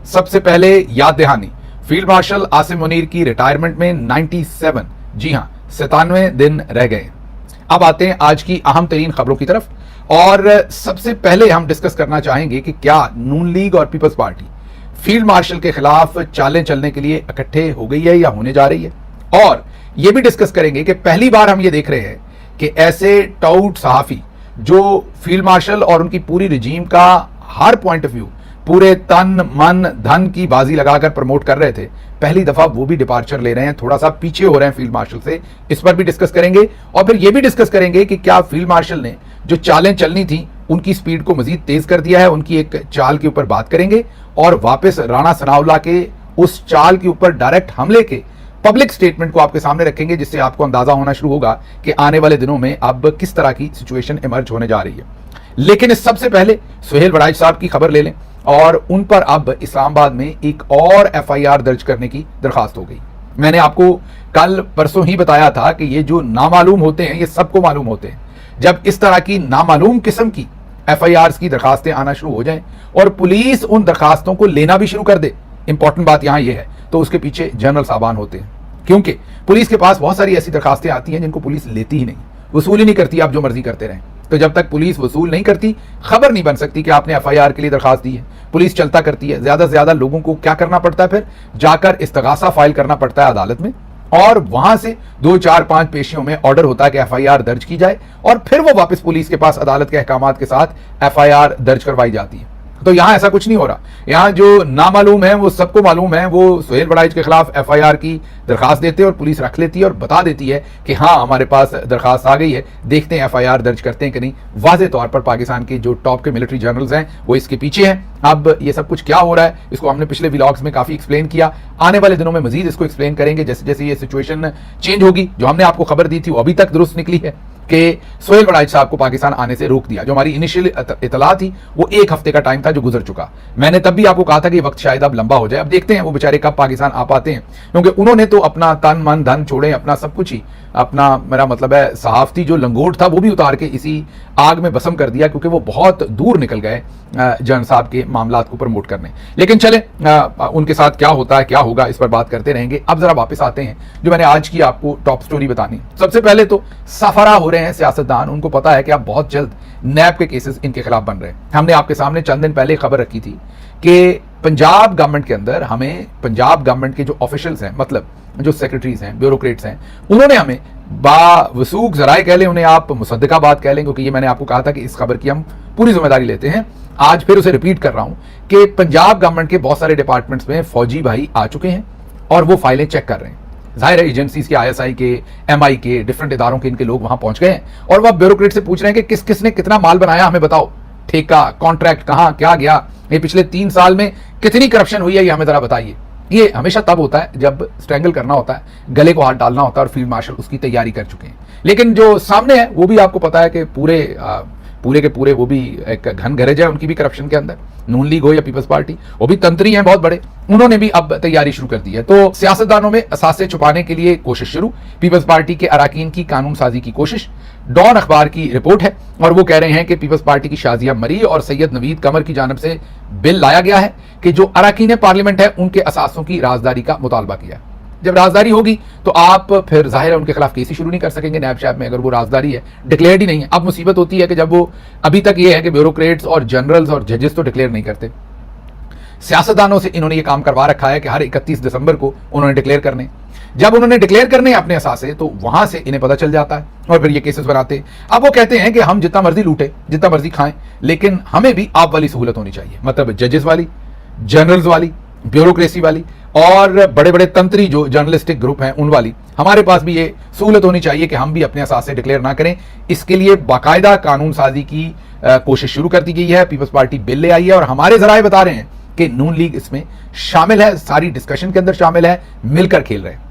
सबसे पहले याद दहानी, फील्ड मार्शल आसिम मुनीर की रिटायरमेंट में 97, जी हां 97 दिन रह गए। अब आते हैं आज की अहम तरीन खबरों की तरफ, और सबसे पहले हम डिस्कस करना चाहेंगे कि क्या नून लीग और पीपल्स पार्टी फील्ड मार्शल के खिलाफ चालें चलने के लिए इकट्ठे हो गई है या होने जा रही है। और यह भी डिस्कस करेंगे कि पहली बार हम ये देख रहे हैं कि ऐसे टाउट सहाफी जो फील्ड मार्शल और उनकी पूरी रिजीम का हर पॉइंट ऑफ व्यू पूरे तन मन धन की बाजी लगाकर प्रमोट कर रहे थे, पहली दफा वो भी डिपार्चर ले रहे हैं, थोड़ा सा पीछे हो रहे हैं फील्ड मार्शल से। इस पर भी डिस्कस करेंगे और फिर ये भी डिस्कस करेंगे कि क्या फील्ड मार्शल ने जो चालें चलनी थी उनकी स्पीड को मजीद तेज कर दिया है। उनकी एक चाल के ऊपर बात करेंगे और वापस राणा सनाउल्लाह के उस चाल के ऊपर डायरेक्ट हमले के पब्लिक स्टेटमेंट को आपके सामने रखेंगे, जिससे आपको अंदाजा होना शुरू होगा कि आने वाले दिनों में अब किस तरह की सिचुएशन इमर्ज होने जा रही है। लेकिन इस सबसे पहले सुहेल वड़ाइच साहब की खबर ले लें, और उन पर अब इस्लामाबाद में एक और FIR दर्ज करने की दरखास्त हो गई। मैंने आपको कल परसों ही बताया था कि ये जो नामालूम होते हैं ये सबको मालूम होते हैं। जब इस तरह की नामालूम किस्म की FIRs की दरखास्तें आना शुरू हो जाएं और पुलिस उन दरखास्तों को लेना भी शुरू कर दे, इंपॉर्टेंट बात यहां यह है, तो उसके पीछे जनरल साहबान होते हैं। क्योंकि पुलिस के पास बहुत सारी ऐसी दरखास्तें आती हैं जिनको पुलिस लेती ही नहीं, वसूल ही नहीं करती, आप जो मर्जी करते रहें। तो जब तक पुलिस वसूल नहीं करती, खबर नहीं बन सकती कि आपने FIR के लिए दरखास्त दी है। पुलिस चलता करती है, ज्यादा से ज्यादा लोगों को क्या करना पड़ता है, फिर जाकर इस्तगासा फाइल करना पड़ता है अदालत में, और वहां से 2, 4, 5 पेशियों में ऑर्डर होता है कि FIR दर्ज की जाए, और फिर वो वापस पुलिस के पास अदालत के अहकामात के साथ FIR दर्ज करवाई जाती है। तो यहां ऐसा कुछ नहीं हो रहा। यहां जो नामालूम है वो सबको मालूम है, वो सुहेल वड़ाइच के खिलाफ FIR की दरखास्त देते हैं और पुलिस रख लेती है और बता देती है कि हाँ हमारे पास दरखास्त आ गई है, देखते हैं FIR दर्ज करते हैं कि नहीं। वाज़े तौर पर पाकिस्तान के जो टॉप के मिलिट्री जनरल्स हैं वो इसके पीछे हैं। अब ये सब कुछ क्या हो रहा है इसको हमने पिछले व्लॉग्स में काफी एक्सप्लेन किया, आने वाले दिनों में मजीद इसको एक्सप्लेन करेंगे जैसे जैसे ये सिचुएशन चेंज होगी। जो हमने आपको खबर दी थी वो अभी तक दुरुस्त निकली है कि सुहेल वड़ाइच साहब को पाकिस्तान आने से रोक दिया। जो हमारी इनिशियल इतला थी वो 1 हफ्ते का टाइम था जो गुजर चुका। मैंने तब भी आपको कहा था कि वक्त शायद अब लंबा हो जाए। अब देखते हैं वो बेचारे कब पाकिस्तान आ पाते हैं, क्योंकि उन्होंने तो अपना तन मन धन छोड़े, अपना सब कुछ ही, अपना मेरा मतलब है सहाफती जो लंगोट था वो भी उतार के इसी आग में भस्म कर दिया, क्योंकि वो बहुत दूर निकल गए जन साहब के मामलात को प्रमोट करने। लेकिन चले उनके साथ क्या होता है क्या होगा इस पर बात करते रहेंगे। अब जरा वापस आते हैं जो मैंने आज की आपको टॉप स्टोरी बतानी। सबसे पहले तो सफरा हो रहे हैं सियासतदान, उनको पता है कि अब बहुत जल्द नैब के केसेस इनके खिलाफ बन रहे हैं। हमने आपके सामने चंद दिन पहले खबर रखी थी कि पंजाब गवर्नमेंट के अंदर हमें पंजाब गवर्नमेंट के जो ऑफिशियल्स हैं, मतलब जो सेक्रेटरीज हैं, ब्यूरोक्रेट्स हैं, उन्होंने हमें बावसूख जराए कह लें, उन्हें आप मुसद्दका बात कह लें, क्योंकि ये मैंने आपको कहा था कि इस खबर की हम पूरी जिम्मेदारी लेते हैं। आज फिर उसे रिपीट कर रहा हूं कि पंजाब गवर्नमेंट के बहुत सारे डिपार्टमेंट्स में फौजी भाई आ चुके हैं और वो फाइलें चेक कर रहे हैं। जाहिर है एजेंसीज के, ISI के, MI के, डिफरेंट इदारों के इनके लोग वहां पहुंच गए हैं और वह ब्यूरोक्रेट से पूछ रहे हैं कि किस किसने कितना माल बनाया, हमें बताओ, ठेका कॉन्ट्रैक्ट कहां क्या गया, ये पिछले 3 साल में कितनी करप्शन हुई है ये हमें जरा बताइए। ये हमेशा तब होता है जब स्ट्रैंगल करना होता है, गले को हाथ डालना होता है, और फील्ड मार्शल उसकी तैयारी कर चुके हैं। लेकिन जो सामने है वो भी आपको पता है कि पूरे के पूरे वो भी एक घन गरज है उनकी भी करप्शन के अंदर। नून लीग हो या पीपल्स पार्टी, वो भी तंत्री हैं बहुत बड़े, उन्होंने भी अब तैयारी शुरू कर दी है। तो सियासतदानों में असासे छुपाने के लिए कोशिश शुरू, पीपल्स पार्टी के अराकीन की कानून साजी की कोशिश। डॉन अखबार की रिपोर्ट है और वो कह रहे हैं कि पीपल्स पार्टी की शाजिया मरी और सैयद नवीद कमर की जानब से बिल लाया गया है कि जो अराकीन पार्लियामेंट है उनके असासों की राजदारी का मुतालबा किया। जब राजदारी होगी तो आप फिर जाहिर है उनके खिलाफ केस ही शुरू नहीं कर सकेंगे नैब शैब में, अगर वो राजदारी है, डिक्लेयर्ड ही नहीं है। अब मुसीबत होती है कि जब वो, अभी तक ये है कि ब्यूरोक्रेट्स और जनरल्स और जजेस तो डिक्लेयर नहीं करते, सियासतदानों से इन्होंने ये काम करवा रखा है कि हर 31 दिसंबर को उन्होंने डिक्लेयर करने। जब उन्होंने डिक्लेयर करने अपने असासे तो वहां से इन्हें पता चल जाता है और फिर ये केसेस बनाते। अब वो कहते हैं कि हम जितना मर्जी लूटे, जितना मर्जी खाएं, लेकिन हमें भी आप वाली सहूलत होनी चाहिए, मतलब जजेस वाली, जनरल्स वाली, ब्यूरोक्रेसी वाली और बड़े बड़े तंत्री जो जर्नलिस्टिक ग्रुप हैं उन वाली। हमारे पास भी ये सहूलत होनी चाहिए कि हम भी अपने असासे डिक्लेयर ना करें। इसके लिए बाकायदा कानून साजी की कोशिश शुरू कर दी गई है। पीपल्स पार्टी बिल ले आई है और हमारे जराए बता रहे हैं कि नून लीग इसमें शामिल है, सारी डिस्कशन के अंदर शामिल है, मिलकर खेल रहे हैं।